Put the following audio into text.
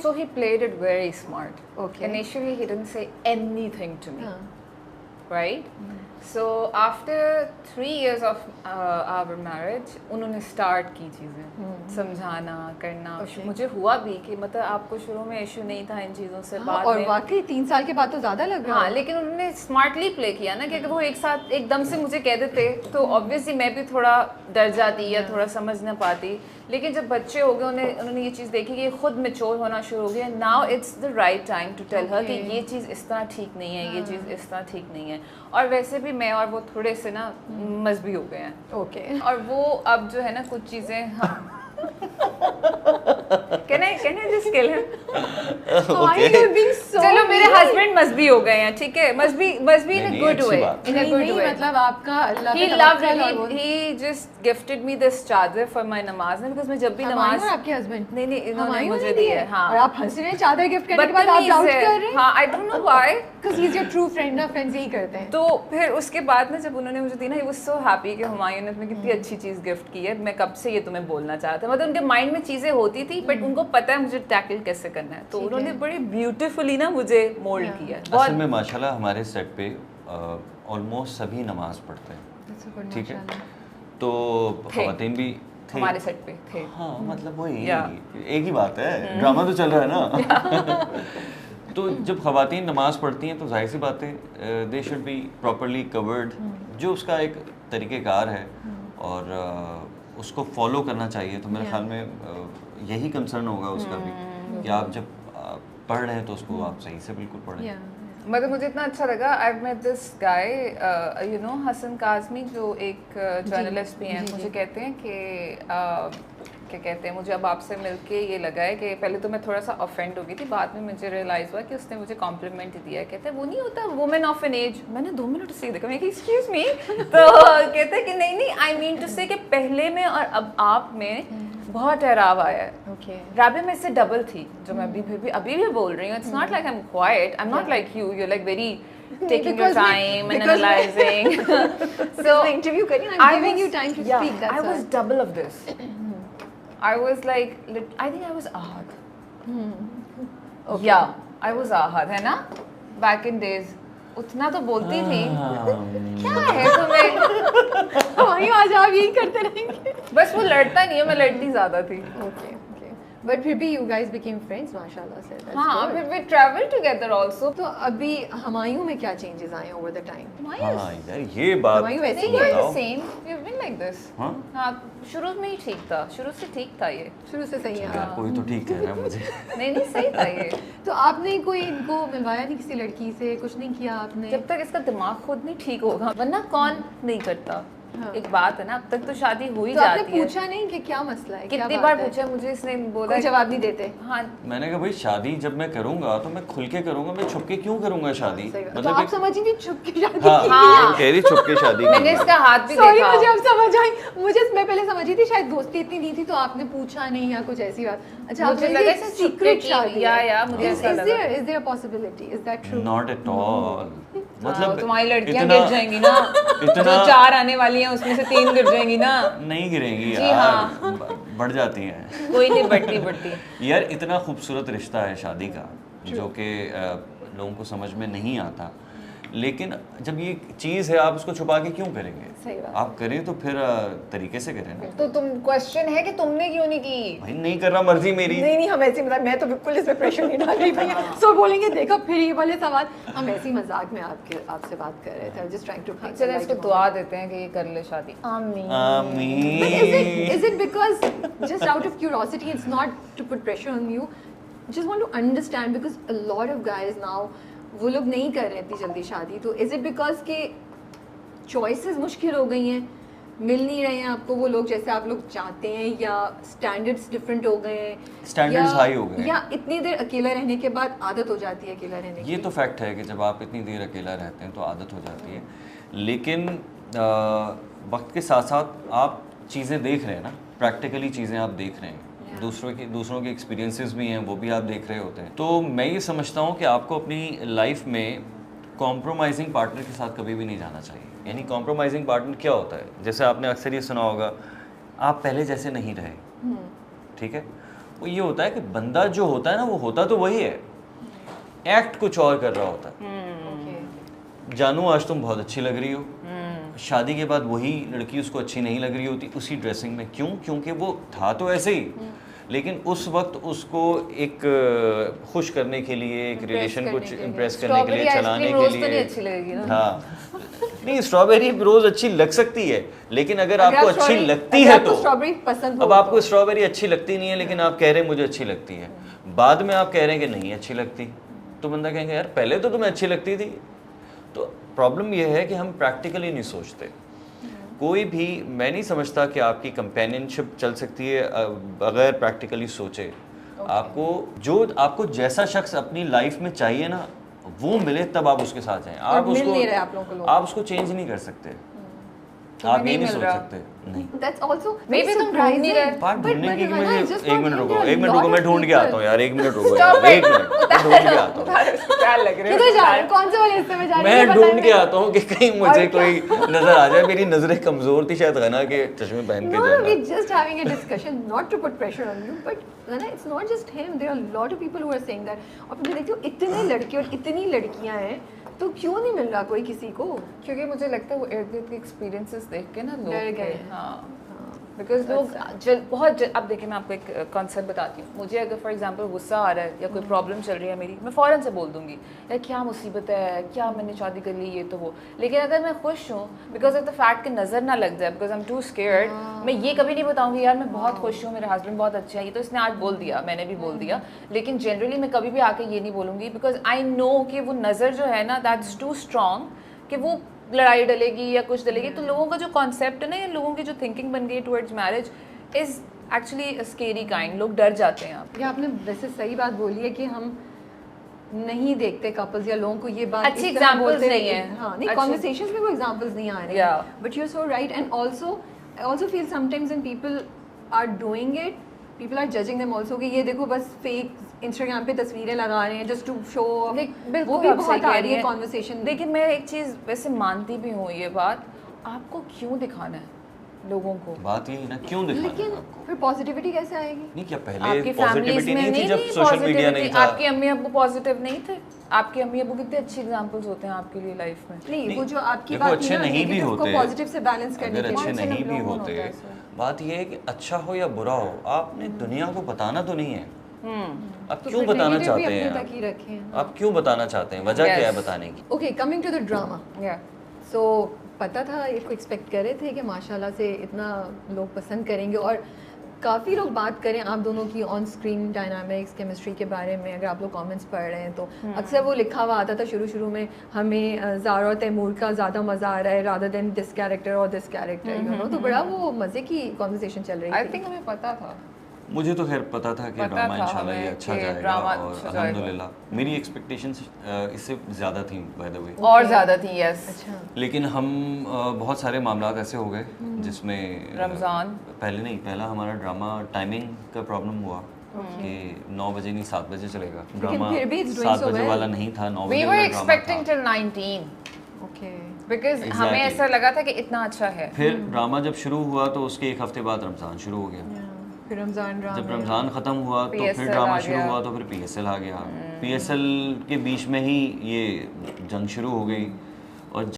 so he played it very smart. Okay. Initially, he didn't say anything to me, right? Hmm. So after 3 years of our marriage, उन्होंने start की चीज़ें समझाना करना। Okay. मुझे हुआ भी कि मतलब आपको शुरू में इशू नहीं था इन चीज़ों से, हाँ, बाद और में वाकई 3 साल के बाद तो ज्यादा लग रहा हाँ, है। लेकिन उन्होंने स्मार्टली प्ले किया ना कि अगर वो एक साथ एकदम से मुझे कह देते तो ऑब्वियसली मैं भी थोड़ा डर जाती या थोड़ा समझ ना पाती। लेकिन जब बच्चे हो गए उन्होंने ये चीज़ देखी कि खुद मैच्योर होना शुरू हो गया। Now it's the right time to tell her कि Okay. ये चीज़ इस तरह ठीक नहीं है, ये चीज़ इस तरह ठीक नहीं है। और वैसे भी मैं और वो थोड़े से ना मजबूत हो गए हैं। ओके। और वो अब जो है ना कुछ चीज़ें Can I just kill him? Why are you being so चलो मेरे mean? हस्बैंड मजबी हो गए हैं, ठीक है, मजबी in a नहीं, good अच्छी way, बात in a good नहीं, way. मतलब आपका अल्लाह He पे loved तवक्कुल और it. वो- He just gifted me this चादर for my नमाज में, because मैं जब भी हमायूं नमाज और आपके हस्बैंड नहीं इन्होंने हमायूं मुझे ने दी दी है, हाँ। और आप हंस रहे हैं चादर गिफ्ट करने के बाद आप बदतमीज डाउट है, कर रहे हैं। हाँ, I don't know why. Because he's your true friend ना, फ्रेंड्स यही करते हैं। तो फिर उसके बाद ना जब उन्होंने मुझे दी ना, he was so happy कि हुमायूं ने तुम्हें कितनी अच्छी चीज़ गिफ्ट की है, मैं कब से ये तुम्हें बोलना चाहता था। मतलब उनके माइंड में चीज़ें होती थी, बट उनको पता है मुझे टैकल कैसे करना है, तो ठीक उन्होंने है। बड़े ब्यूटीफुली ना मुझे मोल्ड Yeah. किया। असल में माशाल्लाह हमारे सेट पे ऑलमोस्ट सभी नमाज पढ़ते हैं, That's a good ठीक है, माशाल्लाह। तो थे। ख़वातीन भी थे हमारे सेट पे थे। हाँ, मतलब वही Yeah. एक ही बात है, ड्रामा तो चल रहा है ना। तो जब ख़वातीन नमाज पढ़ती हैं तो जाहिर सी बात है they should be properly covered, जो उसका एक तरीक़ेकार है और उसको फॉलो करना चाहिए। तो मेरे ख्याल में यही कंसर्न होगा उसका भी कि आप जब पढ़ रहे हैं तो उसको आप सही से बिल्कुल पढ़ें। Yeah. मतलब मुझे इतना अच्छा लगा, I met this guy you know Hasan Kazmi, जो एक जर्नलिस्ट भी हैं, जी, मुझे जी। कहते हैं कि क्या कहते हैं, मुझे अब आपसे मिलके ये लगा है कि पहले तो मैं थोड़ा सा ऑफेंड हो गई थी, बाद में मुझे रियलाइज़ हुआ कि उसने मुझे कॉम्प्लीमेंट दिया है। कहते हैं वो नहीं होता वुमेन ऑफ एन एज। मैंने 2 मिनट से देखा, मैं एक्सक्यूज़ मी, तो कहते हैं कि नहीं आई मीन टू से कि पहले में और अब आप में बहुत ठहराव आया है। Okay. राबे में से डबल थी, जो मैं अभी भी बोल रही हूँ। It's not like I am quite, I am not like you are like very taking your Because we- time and because we- analyzing. So मैं इंटरव्यू करी, I'm giving you time to yeah, speak. That's I was all. double of this. I was like, I think I was ahad. Okay. Yeah, I was ahad, है ना? Back in days. उतना तो बोलती थी। क्या है तुम्हें? हमायूं आज आप यही करते रहेंगे। बस वो लड़ता नहीं है, मैं लड़ती ज़्यादा थी। Okay. But फिर भी you guys became friends, माशाल्लाह से। That's हाँ, good. फिर we travel together also. तो अभी हमायूं में क्या changes आए over the time? हाँ यार ये बात हमायूं वैसे नहीं, ही we're बताओ। the same. We've been like this. हाँ? हाँ, शुरू में ही ठीक था, शुरू से ठीक था ये। शुरू से सही है। यार कोई तो ठीक कह रहा है मुझे। नहीं सही था ये। तो आपने कोई इनको मिलवाया नहीं किसी लड़की से, कुछ नहीं किया आपने? जब तक इसका दिमाग खुद नहीं ठीक होगा, वरना कौन नहीं करता। हाँ। एक बात है ना, अब तक तो शादी हो ही तो आपने जाती है। पूछा नहीं कि क्या मसला है, क्या कितनी बात बार है? पूछा मुझे, इसने बोला कोई जवाब नहीं देते। हाँ, मैंने कहा भाई शादी जब मैं करूंगा तो मैं खुल के करूंगा, मैं छुप के क्यों करूंगा शादी? सही बात। तो मतलब आप एक समझिए छुप के शादी हाँ, की हाँ। कह रही छुप के शादी मैंने की। इसका हाथ भी सॉरी, देखा। मुझे अब समझ आई। मैं पहले समझी थी शायद दोस्ती इतनी नहीं थी तो आपने पूछा नहीं या कुछ ऐसी बात। अच्छा, मुझे आपने लगा ये इसे secret छुपके की, शादी या है। मुझे Is- ऐसा is लगा। there- is there a possibility? Is that true? Not at all. मतलब तुम्हारी लड़कियां इतना- गिर जाएंगी ना, इतना- जो 4 आने वाली हैं उसमें से 3 गिर जाएंगी ना। नहीं गिरेंगी जी यार, हाँ। बढ़ जाती हैं। कोई नहीं बढ़ती। यार इतना खूबसूरत रिश्ता है शादी का, जो कि लोगों को समझ में नहीं आता, लेकिन जब ये चीज़ है आप उसको छुपा के क्यों करेंगे? सही बात। आप करें तो फिर तरीके से करें ना। तो तुम क्वेश्चन है कि तुमने क्यों नहीं की? भाई नहीं कर रहा, मर्जी मेरी। नहीं हम ऐसे मतलब मैं तो बिल्कुल इसमें प्रेशर नहीं डाल रही भैया। सो बोलेंगे देखो फिर ये वाले सवाल, हम ऐसे ही मजाक में आपसे बात कर रहे थे, जस्ट ट्राइंग टू चलो इसको दुआ देते हैं कि ये कर ले शादी। आमीन। आमीन। Is it because just out of curiosity, it's not to put pressure on you, just want to understand because a lot of guys now वो लोग नहीं कर रहे इतनी जल्दी शादी, तो is it because के choices मुश्किल हो गई हैं, मिल नहीं रहे हैं आपको वो लोग जैसे आप लोग चाहते हैं, या स्टैंडर्ड्स डिफरेंट हो गए हैं, Standards high हो गए हैं। या इतनी देर अकेला रहने के बाद आदत हो जाती है अकेला रहने ये की? तो फैक्ट है कि जब आप इतनी देर अकेला रहते हैं तो आदत हो जाती है, लेकिन वक्त के साथ साथ आप चीज़ें देख रहे हैं ना, प्रैक्टिकली चीज़ें आप देख रहे हैं, दूसरों के एक्सपीरियंसेस भी हैं, वो भी आप देख रहे होते हैं। तो मैं ये समझता हूँ कि आपको अपनी लाइफ में कॉम्प्रोमाइजिंग पार्टनर के साथ कभी भी नहीं जाना चाहिए। यानी कॉम्प्रोमाइजिंग पार्टनर क्या होता है? जैसे आपने अक्सर ये सुना होगा, आप पहले जैसे नहीं रहे, ठीक है, वो ये होता है कि बंदा जो होता है ना वो होता तो वही है, एक्ट कुछ और कर रहा होता है। ओके जानू आज तुम बहुत अच्छी लग रही हो, शादी के बाद वही लड़की उसको अच्छी नहीं लग रही होती उसी ड्रेसिंग में। क्यों? क्योंकि वो था तो ऐसे ही, लेकिन उस वक्त उसको एक खुश करने के लिए, एक रिलेशन को इम्प्रेस करने के लिए, चलाने के रोज तो नहीं लिए। अच्छी लगेगी ना। हाँ नहीं, स्ट्रॉबेरी रोज अच्छी लग सकती है, लेकिन अगर आपको अच्छी लगती है तो स्ट्रॉबेरी पसंद हो अब आपको स्ट्रॉबेरी अच्छी लगती नहीं है, लेकिन आप कह रहे हैं मुझे अच्छी लगती है, बाद में आप कह रहे हैं कि नहीं अच्छी लगती, तो बंदा कहेंगे यार पहले तो तुम्हें अच्छी लगती थी। तो प्रॉब्लम यह है कि हम प्रैक्टिकली नहीं सोचते। कोई भी, मैं नहीं समझता कि आपकी कंपेनियनशिप चल सकती है अगर प्रैक्टिकली सोचे। आपको जो आपको जैसा शख्स अपनी लाइफ में चाहिए ना वो मिले तब आप उसके साथ जाएं। आप मिल उसको नहीं रहे आप लोगों को लोग। आप उसको चेंज नहीं कर सकते, आप ये नहीं सोच सकते। नहीं That's also Maybe तुम ढूंढ नहीं रहे। बात But ढूंढने की Hannah, it's just एक not मिनट India. रुको, A एक मिनट lot रुको, of मैं ढूंढ के people. आता हूँ यार, एक मिनट रुको यार, एक मिनट मैं ढूंढ के आता हूँ। क्या लग रहे किधर जा रहे हैं? कौन से वाले हिस्से में जा रहे हैं? मैं ये ढूंढ के बताइए। आता हूँ कि कहीं मुझे कोई नजर आ जाए। मेरी नजरें कमजोर थी शायद, गना के चश्मे पहन के No, जाना। we're just having a discussion, not to put pressure on you, but Hannah, it's not just him. There are a lot of people who are saying that. और मैं देखती हूँ इतने लड़के और इतनी लड़कियाँ हैं, तो क्यों नहीं मिल रहा कोई किसी को? क्योंकि मुझे लगता है वो इर्द गिर्द के एक्सपीरियंसेस देख के ना लोग डर गए के- हैं। हाँ बिकॉज लोग अब देखिए मैं आपको एक कॉन्सेप्ट बताती हूँ। मुझे अगर फॉर एग्जांपल गुस्सा आ रहा है या कोई प्रॉब्लम चल रही है मेरी, मैं फ़ौरन से बोल दूंगी यार क्या मुसीबत है, क्या मैंने शादी कर ली, ये तो वो। लेकिन अगर मैं खुश हूँ बिकॉज ऑफ द फैक्ट कि नज़र ना लग जाए, because I am too scared, मैं ये कभी नहीं बताऊंगी यार मैं बहुत खुश हूँ, मेरे हस्बैंड बहुत अच्छे हैं, ये तो इसने आज बोल दिया, मैंने भी बोल दिया। लेकिन जनरली मैं कभी भी आके ये नहीं बोलूँगी बिकॉज आई नो कि वो नज़र जो है ना दैट्स टू स्ट्रॉन्ग कि वो लड़ाई डलेगी या कुछ डलेगी। तो लोगों का जो कॉन्सेप्ट है ना, या लोगों की जो थिंकिंग बन गई towards marriage is actually scary kind. लोग डर जाते हैं। आप ये आपने वैसे सही बात बोली है कि हम नहीं देखते कपल्स या लोगों को ये बात अच्छी इस तरह examples बोलते नहीं है। हाँ नहीं, अच्छी- कॉन्वर्सेशंस में वो एग्जांपल्स नहीं आ रहे Yeah. But you are so right. And also I also feel sometimes when people are doing it, people are judging them also कि ये देखो बस फेक इंस्टाग्राम पे तस्वीरें लगा रहे हैं जस्ट टू शो। वो भी बहुत आ रही है कॉन्वर्सेशन। लेकिन मैं एक चीज़ वैसे मानती भी हूँ, ये बात आपको क्यों दिखाना है लोगों को? बात यही ना, क्यों दिखाना लेकिन है आपको? फिर पॉजिटिविटी कैसे आएगी? नहीं, क्या आपकी पहले फैमिलीज पॉजिटिविटी में नहीं थी जब सोशल मीडिया नहीं था? आपके अम्मी अब्बू पॉजिटिव नहीं थे? आपके अम्मी अब्बू कितने अच्छे एग्जांपल्स होते हैं आपके लिए लाइफ में। नहीं, वो जो आपकी देखो, बात अच्छे थी ना, नहीं भी negative को होते, पॉजिटिव से बैलेंस करने अगर के अच्छे लिए। नहीं भी लोगों में होते, होता है ऐसे। बात ये है कि अच्छा हो या बुरा हो आपने दुनिया को बताना तो नहीं है। आप तो क्यों फिर बताना negative भी चाहते अपने हैं? तक ही रखे हैं। आप क्यों बताना चाहते हैं? वजह क्या है Yes. बताने की? Okay, coming to the drama. या सो पता था, इसको एक्सपेक्ट कर रहे थे कि माशाल्लाह से इतना लोग पसंद करेंगे और काफ़ी लोग बात करें आप दोनों की ऑन स्क्रीन डायनामिक्स, केमिस्ट्री के बारे में। अगर आप लोग कमेंट्स पढ़ रहे हैं तो अक्सर वो लिखा हुआ आता था शुरू में, हमें ज़ारा और तैमूर का ज़्यादा मज़ा आ रहा है रादर देन दिस कैरेक्टर और दिस कैरेक्टर, यू नो। तो बड़ा वो मज़े की कॉन्वर्सेशन चल रही आई थी। थिंक हमें पता था। मुझे तो खैर पता था कि पता ड्रामा था इंशाल्लाह ये हमें अच्छा कि जाएगा ड्रामा और अच्छा जाएगा। अल्हम्दुलिल्लाह मेरी एक्सपेक्टेशंस इससे ज़्यादा थी बाय द वे। और ज़्यादा थी, यस। अच्छा, लेकिन हम बहुत सारे मामलात ऐसे हो गए जिसमें रमज़ान पहले नहीं, पहला हमारा ड्रामा टाइमिंग का प्रॉब्लम हुआ कि 9 बजे नहीं 7 बजे चलेगा ड्रामा। फिर भी it's doing 7 so बजे well. वाला नहीं था, 9 वी बजे वर वाला ड्रामा एक्सपेक्टिंग था। Till 19 okay. Because Exactly. हमें ऐसा लगा था कि इतना अच्छा है। फिर ड्रामा जब शुरू हुआ तो उसके एक हफ्ते बाद रमज़ान शुरू हो गया। फिर रमज़ान जब ड्रामा। रमज़ान ख़त्म हुआ तो फिर PSL ड्रामा आ शुरू गया। हुआ तो फिर PSL आ गया। PSL के बीच में ही ये जंग शुरू हो गई और